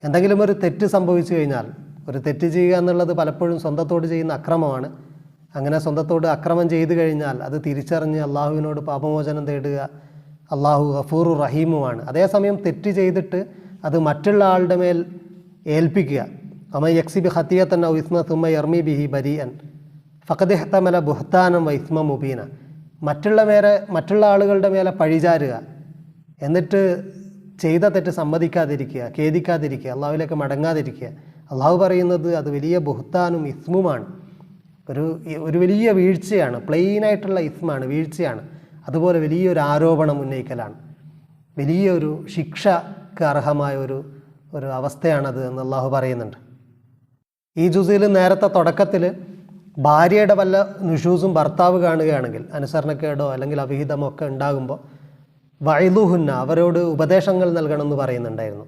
എന്തെങ്കിലും ഒരു തെറ്റ് സംഭവിച്ചു കഴിഞ്ഞാൽ, ഒരു തെറ്റ് ചെയ്യുക എന്നുള്ളത് പലപ്പോഴും സ്വന്തത്തോട് ചെയ്യുന്ന അക്രമമാണ്. അങ്ങനെ സ്വന്തത്തോട് അക്രമം ചെയ്തു കഴിഞ്ഞാൽ അത് തിരിച്ചറിഞ്ഞ് അള്ളാഹുവിനോട് പാപമോചനം തേടുക. അള്ളാഹു ഗഫൂറു റഹീമുമാണ്. അതേസമയം തെറ്റ് ചെയ്തിട്ട് അത് മറ്റുള്ള ആളുടെ മേൽ ഏൽപ്പിക്കുക. അമ യക്സിബി ഖത്തിയത്തൻ ഔ ഇസ്മ തുമ്മ യർമി ബിഹി ബരീഅൻ ഫഖദ് ഇഹ്തമല ബുഹ്താനം വ ഇസ്മ മുബീന. മറ്റുള്ള ആളുകളുടെ മേലെ പഴിചാരുക, എന്നിട്ട് ചെയ്ത തെറ്റ് സമ്മതിക്കാതിരിക്കുക, ഖേദിക്കാതിരിക്കുക, അള്ളാഹുവിലേക്ക് മടങ്ങാതിരിക്കുക. അള്ളാഹു പറയുന്നത് അത് വലിയ ബുഹ്താനും ഇസ്മുമാണ്, ഒരു വലിയ വീഴ്ചയാണ്. പ്ലെയിനായിട്ടുള്ള ഇസ്മാണ്, വീഴ്ചയാണ്. അതുപോലെ വലിയൊരു ആരോപണം ഉന്നയിക്കലാണ്, വലിയൊരു ശിക്ഷക്ക് അർഹമായ ഒരു അവസ്ഥയാണത് എന്ന് അള്ളാഹു പറയുന്നുണ്ട്. ഈ ജുസിൽ നേരത്തെ തുടക്കത്തിൽ ഭാര്യയുടെ വല്ല നുഷൂസും ഭർത്താവ് കാണുകയാണെങ്കിൽ, അനുസരണക്കേടോ അല്ലെങ്കിൽ അവിഹിതമോ ഒക്കെ ഉണ്ടാകുമ്പോൾ വൈലുഹുന്ന, അവരോട് ഉപദേശങ്ങൾ നൽകണമെന്ന് പറയുന്നുണ്ടായിരുന്നു.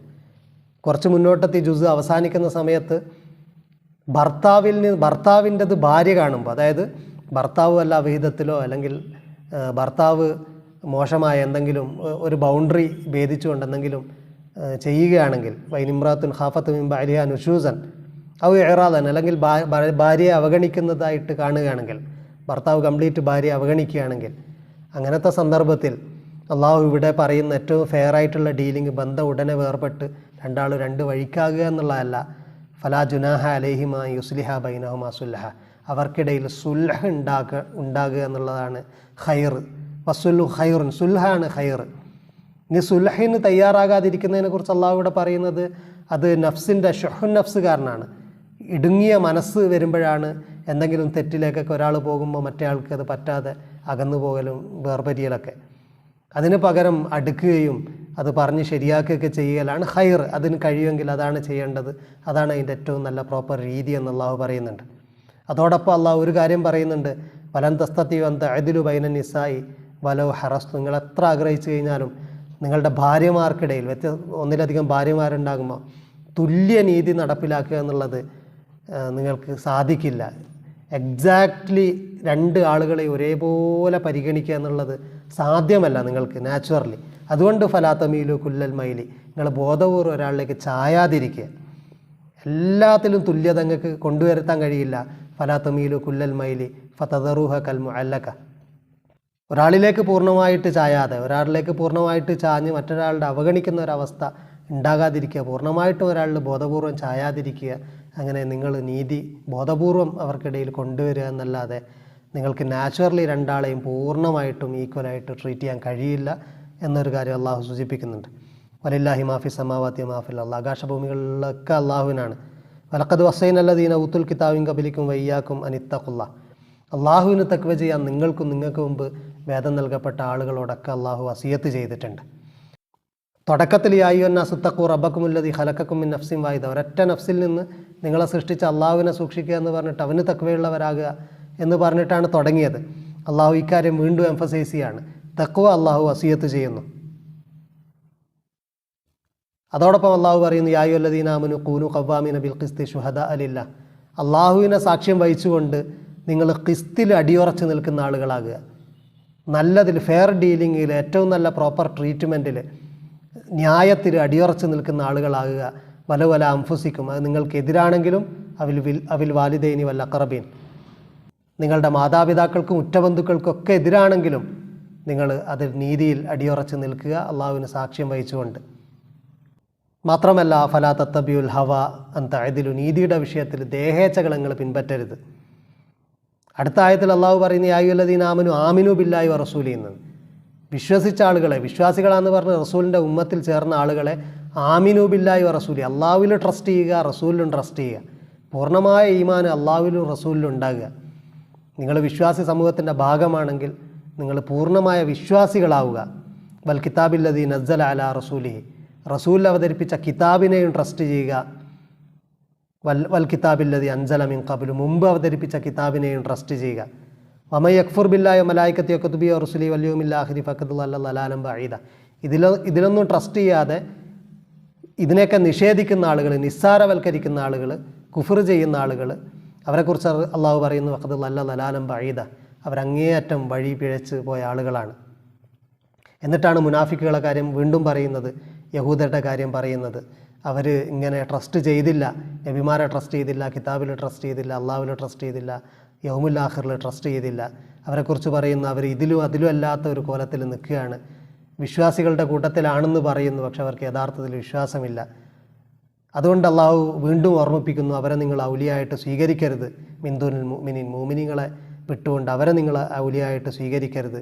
കുറച്ച് മുന്നോട്ടത്തെ ജുസ് അവസാനിക്കുന്ന സമയത്ത് ഭർത്താവിൻ്റെത് ഭാര്യ കാണുമ്പോൾ, അതായത് ഭർത്താവ് വല്ല അവിഹിതത്തിലോ അല്ലെങ്കിൽ ഭർത്താവ് മോശമായ എന്തെങ്കിലും ഒരു ബൗണ്ടറി ഭേദിച്ചുകൊണ്ട് എന്തെങ്കിലും ചെയ്യുകയാണെങ്കിൽ, വൈനിമ്രാത്തുൻ ഖാഫത്ത് മിൻ ബഅലിഹാ നുഷൂസൻ ഔ ഇറാദൻ, അല്ലെങ്കിൽ ഭാര്യയെ അവഗണിക്കുന്നതായിട്ട് കാണുകയാണെങ്കിൽ, ഭർത്താവ് കംപ്ലീറ്റ് ഭാര്യയെ അവഗണിക്കുകയാണെങ്കിൽ, അങ്ങനത്തെ സന്ദർഭത്തിൽ അള്ളാഹു ഇവിടെ പറയുന്ന ഏറ്റവും ഫെയറായിട്ടുള്ള ഡീലിംഗ്, ബന്ധം ഉടനെ വേർപെട്ട് രണ്ടാളും രണ്ട് വഴിക്കാകുക എന്നുള്ളതല്ല. ഫലാ ജുനാഹ അലൈഹിമ യുസ്ലിഹ ബൈനഹുമാ സുൽഹ, അവർക്കിടയിൽ സുൽഹ് ഉണ്ടാകുക എന്നുള്ളതാണ് ഖൈർ. വസുല്ലു ഖൈറുൻ, സുൽഹാണ് ഖൈർ. ഇനി സുൽഹിന് തയ്യാറാകാതിരിക്കുന്നതിനെ കുറിച്ച് അള്ളാഹു ഇവിടെ പറയുന്നത് അത് നഫ്സിൻ്റെ ഷുഹുൻ നഫ്സ് കാരണമാണ്. ഇടുങ്ങിയ മനസ്സ് വരുമ്പോഴാണ് എന്തെങ്കിലും തെറ്റിലേക്കൊക്കെ ഒരാൾ പോകുമ്പോൾ മറ്റേ ആൾക്ക് അത് പറ്റാതെ അകന്നു പോകലും വേർപരിയലൊക്കെ. അതിന് പകരം അടുക്കുകയും അത് പറഞ്ഞ് ശരിയാക്കുകയൊക്കെ ചെയ്യലാണ് ഖൈർ. അതിന് കഴിയുമെങ്കിൽ അതാണ് ചെയ്യേണ്ടത്, അതാണ് അതിൻ്റെ ഏറ്റവും നല്ല പ്രോപ്പർ രീതി എന്ന് അള്ളാഹു പറയുന്നുണ്ട്. അതോടൊപ്പം അള്ളാഹു ഒരു കാര്യം പറയുന്നുണ്ട്, വലൻ തസ്തതിഉ അൻ തഅദിലു ബൈന നിസാഇ വലൗ ഹറസ്തു, നിങ്ങൾ എത്ര ആഗ്രഹിച്ചു കഴിഞ്ഞാലും നിങ്ങളുടെ ഭാര്യമാർക്കിടയിൽ ഒന്നിലധികം ഭാര്യമാരുണ്ടാകുമ്പോൾ തുല്യനീതി നടപ്പിലാക്കുക എന്നുള്ളത് നിങ്ങൾക്ക് സാധിക്കില്ല. എക്സാക്ട്ലി രണ്ട് ആളുകളെ ഒരേപോലെ പരിഗണിക്കുക എന്നുള്ളത് സാധ്യമല്ല നിങ്ങൾക്ക് നാച്ചുറലി. അതുകൊണ്ട് ഫലാ തമീലു കുല്ലൽ മൈലി, നിങ്ങൾ ബോധപൂർവ്വം ഒരാളിലേക്ക് ചായാതിരിക്കുക. എല്ലാത്തിലും തുല്യത നിങ്ങൾക്ക് കൊണ്ടുവരുത്താൻ കഴിയില്ല. ഫലാ തമീലു കുല്ലൽ മൈലി ഫതദറുഹ കൽ മുഅല്ലക, ഒരാളിലേക്ക് പൂർണ്ണമായിട്ട് ചായാതെ, ഒരാളിലേക്ക് പൂർണ്ണമായിട്ട് ചാഞ്ഞ് മറ്റൊരാളുടെ അവഗണിക്കുന്ന ഒരവസ്ഥ ഉണ്ടാകാതിരിക്കുക, പൂർണ്ണമായിട്ടും ഒരാളിൽ ബോധപൂർവം ചായാതിരിക്കുക. അങ്ങനെ നിങ്ങൾ നീതി ബോധപൂർവം അവർക്കിടയിൽ കൊണ്ടുവരിക എന്നല്ലാതെ നിങ്ങൾക്ക് നാച്ചുറലി രണ്ടാളെയും പൂർണ്ണമായിട്ടും ഈക്വലായിട്ട് ട്രീറ്റ് ചെയ്യാൻ കഴിയില്ല എന്നൊരു കാര്യം അള്ളാഹു സൂചിപ്പിക്കുന്നുണ്ട്. വലില്ലാഹി മാഫി സമാവാത്തി മാഫിൽ, ആകാശഭൂമികളിലൊക്കെ അള്ളാഹുവിനാണ്. വലഖദ് വസൈനല്ലദീന ഊത്തുൽ കിതാബിൻ ഖബലിക്കും വയ്യാക്കും അനിത്തഖുല്ലാ, അള്ളാഹുവിന് തഖ്വ ചെയ്യാൻ നിങ്ങൾക്ക് മുമ്പ് വേദം നൽകപ്പെട്ട ആളുകളോടൊക്കെ അള്ളാഹു വസിയത്ത് ചെയ്തിട്ടുണ്ട്. തുടക്കത്തിൽ യാ അയ്യുഹന്നാസു ഇത്തഖൂ റബ്ബക്കുമുല്ലദീ ഖലഖക്കും മിൻ നഫ്സിൻ വാഹിദ, ഒരൊറ്റ നഫ്സിൽ നിന്ന് നിങ്ങളെ സൃഷ്ടിച്ച അള്ളാഹുവിനെ സൂക്ഷിക്കുക എന്ന് പറഞ്ഞിട്ട് അവന് തഖ്വയുള്ളവരാകുക എന്ന് പറഞ്ഞിട്ടാണ് തുടങ്ങിയത്. അള്ളാഹു ഇക്കാര്യം വീണ്ടും എംഫസൈസ് ചെയ്യാണ്. തഖ്വ അള്ളാഹു വസിയത്ത് ചെയ്യുന്നു. അതോടൊപ്പം അള്ളാഹു പറയുന്നു, യാ അയ്യുഹല്ലദീന ആമനൂ കൂനൂ ഖവ്വാമീന ബിൽ ഖിസ്തി ശുഹദാഅ ലില്ലാഹ്, അള്ളാഹുവിനെ സാക്ഷ്യം വഹിച്ചുകൊണ്ട് നിങ്ങൾ ഖിസ്തിൽ അടിയുറച്ച് നിൽക്കുന്ന ആളുകളാകുക. നല്ലതിൽ, ഫെയർ ഡീലിങ്ങിൽ, ഏറ്റവും നല്ല പ്രോപ്പർ ട്രീറ്റ്മെൻറ്റിൽ, ന്യായത്തിൽ അടിയുറച്ച് നിൽക്കുന്ന ആളുകളാകുക. വല അംഫുസിക്കും, അത് നിങ്ങൾക്കെതിരാണെങ്കിലും അവിൽ വാലിദൈനി വൽ അഖറബീൻ, നിങ്ങളുടെ മാതാപിതാക്കൾക്കും ഉറ്റബന്ധുക്കൾക്കൊക്കെ എതിരാണെങ്കിലും നിങ്ങൾ അതിൽ നീതിയിൽ അടിയുറച്ച് നിൽക്കുക, അള്ളാഹുവിന് സാക്ഷ്യം വഹിച്ചുകൊണ്ട്. മാത്രമല്ല ഫലാ തത്തബിയുൽ ഹവ അൻ തഅദിലു, നീതിയുടെ വിഷയത്തിൽ ദേഹേച്ഛകൾ നിങ്ങൾ പിൻപറ്റരുത്. അടുത്ത ആയത്തിൽ അള്ളാഹു പറയുന്ന യാ അയ്യുഹല്ലദീന ആമനൂ ആമിനൂ ബില്ലാഹി വ റസൂലിഹി എന്ന്, വിശ്വസിച്ച ആളുകളെ, വിശ്വാസികളാന്ന് പറഞ്ഞ് റസൂലിൻ്റെ ഉമ്മത്തിൽ ചേർന്ന ആളുകളെ ആമിനൂ ബില്ലാഹി വ റസൂലി, അള്ളാഹുവിൽ ട്രസ്റ്റ് ചെയ്യുക, റസൂലിലും ട്രസ്റ്റ് ചെയ്യുക. പൂർണ്ണമായ ഈമാൻ അള്ളാഹുവിലും റസൂലിലും ഉണ്ടാകുക. നിങ്ങൾ വിശ്വാസി സമൂഹത്തിൻ്റെ ഭാഗമാണെങ്കിൽ നിങ്ങൾ പൂർണ്ണമായ വിശ്വാസികളാവുക. വൽ കിതാബില്ലദീ നസ്സല അലാ റസൂലിഹി, റസൂലിൽ അവതരിപ്പിച്ച കിതാബിനെയും ട്രസ്റ്റ് ചെയ്യുക. വൽ കിതാബില്ലദീ അൻസല മിൻ ഖബ്ലു, മുമ്പ് അവതരിപ്പിച്ച കിതാബിനെയും ട്രസ്റ്റ് ചെയ്യുക. വമൻ യക്ഫുർ ബില്ലാഹി വമലായികതിഹി വകുതുബിഹി വറുസുലിഹി വൽ യൗമിൽ ആഖിരി ഫഖദ് ളല്ല ളലാലൻ ബഈദ, ഇതിലൊന്നും ട്രസ്റ്റ് ചെയ്യാതെ ഇതിനെയൊക്കെ നിഷേധിക്കുന്ന ആളുകൾ, നിസ്സാരവൽക്കരിക്കുന്ന ആളുകൾ, കുഫർ ചെയ്യുന്ന ആളുകൾ, അവരെക്കുറിച്ച് അള്ളാഹു പറയുന്നു വഖദ് ളല്ല ളലാലൻ ബഈദ, അവരങ്ങേയറ്റം വഴി പിഴച്ച് പോയ ആളുകളാണ്. എന്നിട്ടാണ് മുനാഫിക്കുകളുടെ കാര്യം വീണ്ടും പറയുന്നത്, യഹൂദരുടെ കാര്യം പറയുന്നത്. അവർ ഇങ്ങനെ ട്രസ്റ്റ് ചെയ്തില്ല, നബിമാരെ ട്രസ്റ്റ് ചെയ്തില്ല, കിതാബിൽ ട്രസ്റ്റ് ചെയ്തില്ല, അള്ളാഹുവിൽ ട്രസ്റ്റ് ചെയ്തില്ല, യൗമുൽ ആഖിറിൽ ട്രസ്റ്റ് ചെയ്തില്ല. അവരെക്കുറിച്ച് പറയുന്നു അവർ ഇതിലും അതിലും അല്ലാത്ത ഒരു കോലത്തിൽ നിൽക്കുകയാണ്. വിശ്വാസികളുടെ കൂട്ടത്തിലാണെന്ന് പറയുന്നു, പക്ഷെ അവർക്ക് യഥാർത്ഥത്തിൽ വിശ്വാസമില്ല. അതുകൊണ്ട് അള്ളാഹു വീണ്ടും ഓർമ്മിപ്പിക്കുന്നു, അവരെ നിങ്ങൾ ഔലിയായിട്ട് സ്വീകരിക്കരുത്. മിന്ദുനിൽ മുഅ്മിനീൻ, മുഅ്മിനീങ്ങളെ വിട്ടുകൊണ്ട് അവരെ നിങ്ങൾ ഔലിയായിട്ട് സ്വീകരിക്കരുത്.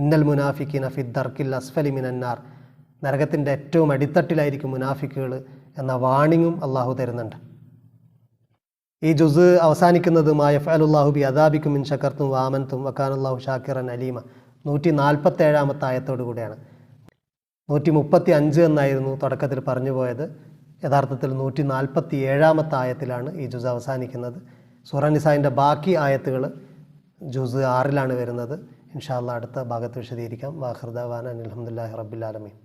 ഇന്നൽ മുനാഫിഖീന ഫി ദർക്കിൽ അസ്ഫലി മിനന്നാർ, നരകത്തിൻ്റെ ഏറ്റവും അടിത്തട്ടിലായിരിക്കും മുനാഫിക്കുകൾ എന്ന വാണിങ്ങും അള്ളാഹു തരുന്നുണ്ട്. ഈ ജുസ് അവസാനിക്കുന്നത് മാ യഫ്അലുല്ലാഹു ബി അദാബിക്കും ഇൻ ശകർത്തും വാമൻതും വകാനല്ലാഹു ഷാക്കിറൻ അലീമ 147 ആയത്തോടു കൂടിയാണ്. 135 എന്നായിരുന്നു തുടക്കത്തിൽ പറഞ്ഞു പോയത്. യഥാർത്ഥത്തിൽ 147 ആയത്തിലാണ് ഈ ജുസ് അവസാനിക്കുന്നത്. സൂറ നിസായിൻ്റെ ബാക്കി ആയത്തുകൾ ജുസ് 6 വരുന്നത്. ഇൻഷാ അല്ലാഹ് അടുത്ത ഭാഗത്ത് വിശദീകരിക്കാം. വാഖിർ ദഅവാന അൽഹംദുലില്ലാഹി റബ്ബിൽ ആലമീൻ.